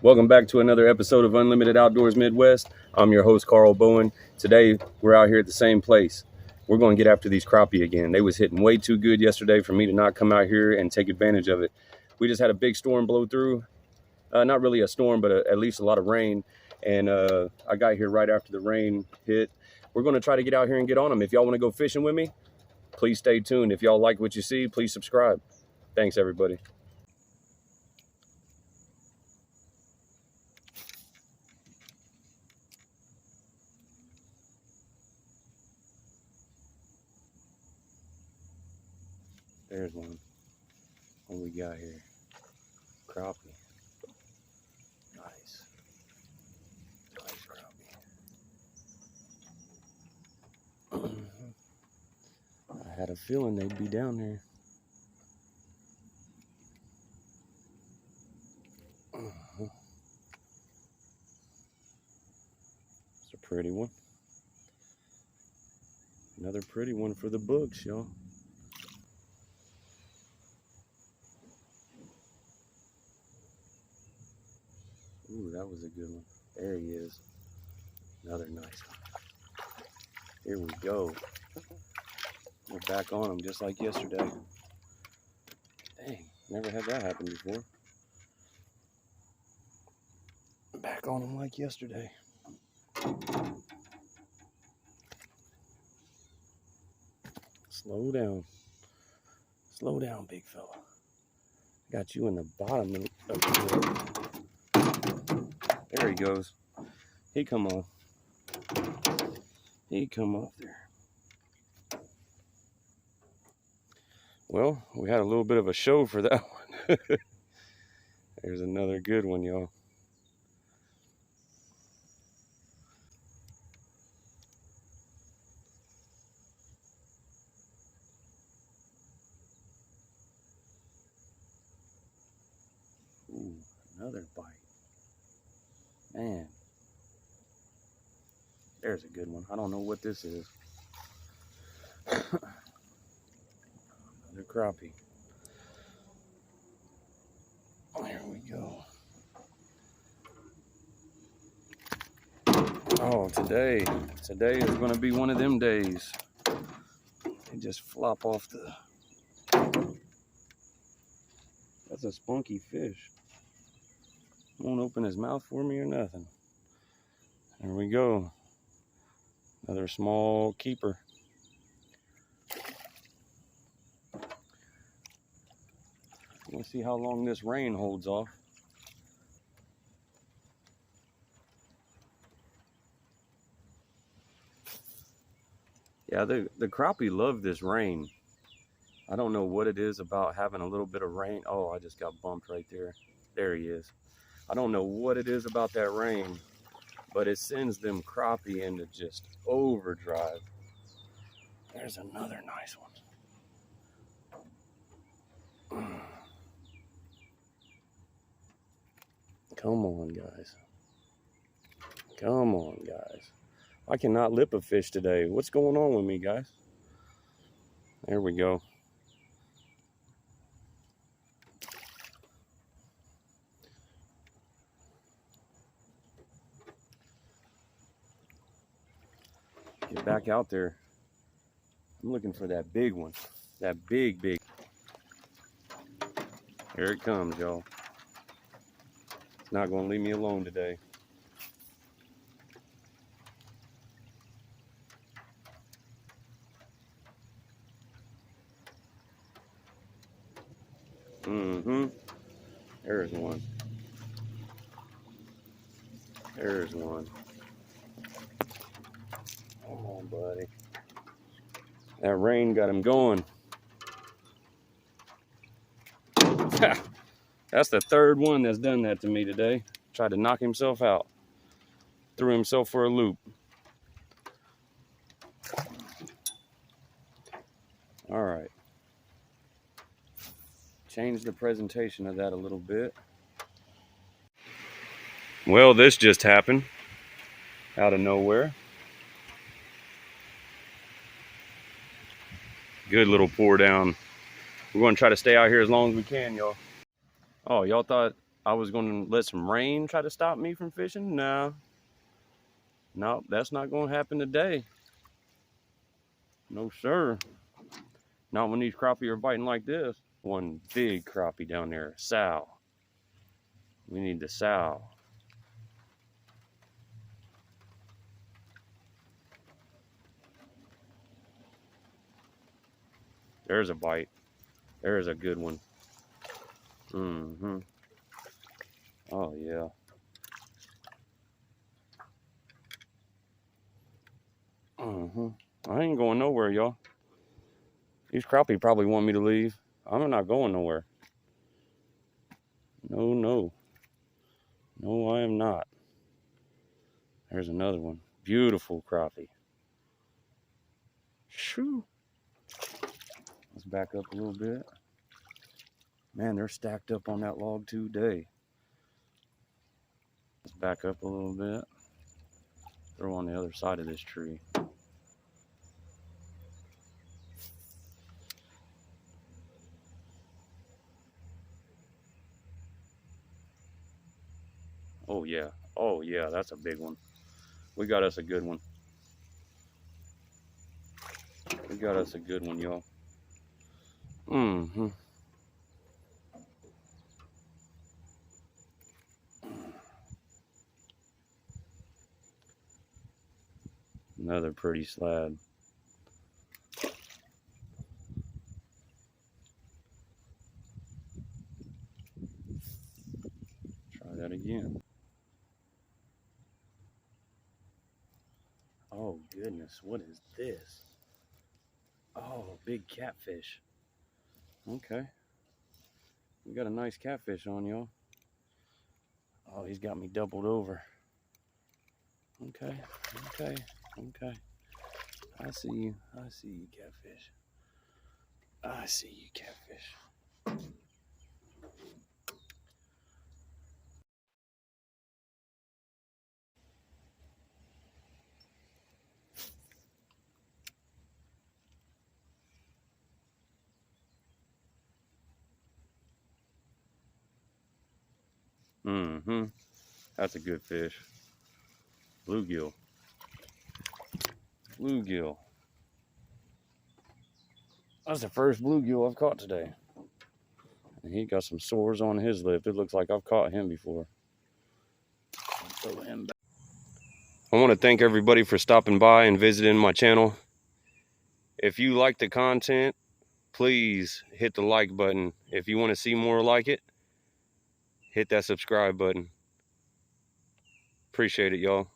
Welcome back to another episode of Unlimited Outdoors Midwest. I'm your host, Carl Bowen. Today, we're out here at the same place. We're going to get after these crappie again. They was hitting way too good yesterday for me to not come out here and take advantage of it. We just had a big storm blow through. Not really a storm, but at least a lot of rain. And I got here right after the rain hit. We're going to try to get out here and get on them. If y'all want to go fishing with me, please stay tuned. If y'all like what you see, please subscribe. Thanks, everybody. There's one. What we got here? Crappie. Nice. Nice crappie. I had a feeling they'd be down there. It's a pretty one. Another pretty one for the books, y'all. Ooh, that was a good one. There he is. Another nice one. Here we go. We're back on him just like yesterday. Dang, never had that happen before. Back on him like yesterday. Slow down. Slow down, big fella. Got you in the bottom of the boat. There he goes. He come off. He come off there. Well, we had a little bit of a show for that one. There's another good one, y'all. Ooh, another bite. Man. There's a good one. I don't know what this is. Another crappie. There we go. Oh, today is going to be one of them days. They just flop off the... That's a spunky fish. Won't open his mouth for me or nothing. There we go. Another small keeper. Let's see how long this rain holds off. Yeah, the crappie love this rain. I don't know what it is about having a little bit of rain. Oh, I just got bumped right there. There he is. I don't know what it is about that rain, but it sends them crappie into just overdrive. There's another nice one. Come on, guys. Come on, guys. I cannot lip a fish today. What's going on with me, guys? There we go. Get back out there. I'm looking for that big one. That big. Here it comes, y'all. It's not going to leave me alone today. There's one. There's one. Come on, buddy. That rain got him going. That's the third one that's done that to me today. Tried to knock himself out. Threw himself for a loop. All right. Change the presentation of that a little bit. Well, this just happened out of nowhere. Good little pour down. We're going to try to stay out here as long as we can, y'all. Oh, y'all thought I was going to let some rain try to stop me from fishing. No, that's not going to happen today. No, sir. Not when these crappie are biting like this. One big crappie down there, sow. We need the sow. There's a bite. There's a good one. Mm-hmm. Oh, yeah. Mm-hmm. I ain't going nowhere, y'all. These crappie probably want me to leave. I'm not going nowhere. No, no. No, I am not. There's another one. Beautiful crappie. Shoo. Let's back up a little bit. Man, they're stacked up on that log today. Let's back up a little bit. Throw on the other side of this tree. Oh, yeah. Oh, yeah, that's a big one. We got us a good one. We got us a good one, y'all. Mm-hmm. Another pretty slab. Try that again. Oh, goodness. What is this? Oh, big catfish. Okay. We got a nice catfish on, y'all. Oh, he's got me doubled over. Okay. Okay. Okay. I see you. I see you, catfish. I see you, catfish. Mm-hmm. That's a good fish. Bluegill. Bluegill. That's the first bluegill I've caught today. And he got some sores on his lip. It looks like I've caught him before. Throw him back. I want to thank everybody for stopping by and visiting my channel. If you like the content, please hit the like button. If you want to see more like it, hit that subscribe button. Appreciate it, y'all.